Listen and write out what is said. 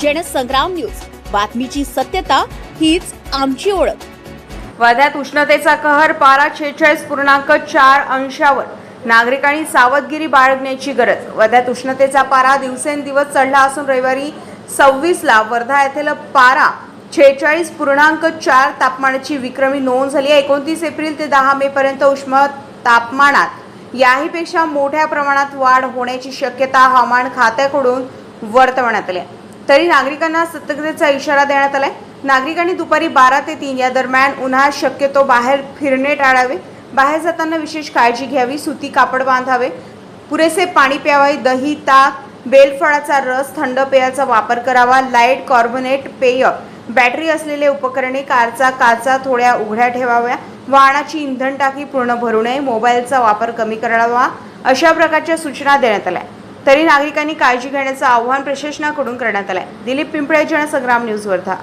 Jansangram news, बातमीची सत्यता हीच आमची ओळख। वर्ध्यात उष्णतेचा कहर, पारा 46.4 अंशावर, नागरिकांनी सावधगिरी बाळगण्याची गरज। वर्ध्यात उष्णतेचा पारा दिवसेंदिवस चढला असून रविवारी 26 वर्धा येथील पारा 46.4 तापमानाची विक्रमी नोंद झाली आहे। 29 एप्रिल ते 10 मे पर्यंत उष्ण तापमानात याहीपेक्षा मोठ्या प्रमाणात वाढ होण्याची शक्यता हवामान खात्याकडून वर्तवण्यात आली आहे। तरी नागरिकांना सतर्कतेचा इशारा देण्यात आलाय। नागरिकांनी दुपारी 12 ते 3 या दरम्यान उन्हात शक्यतो बाहेर फिरणे टाळावे। बाहेर जाताना विशेष काळजी घ्यावी। सुती कापड बांधावे। पुरेसे पाणी प्यावे। दही, ताक, बेलफळाचा रस, थंड पेयाचा वापर करावा। लाईट कार्बोनेट पेय, बॅटरी असलेले उपकरणे, कारचा काचा थोड्या उघड्या ठेवाव्या। वाहनाची इंधन टाकी पूर्ण भरू नये। मोबाईलचा वापर कमी करावा, अशा प्रकारच्या सूचना देण्यात आल्या। तरी नागरिकांनी काळजी घेण्याचं आवाहन प्रशासनाकडून करण्यात आलंय। दिलीप पिंपळे, जनसंग्राम न्यूज, वर्धा।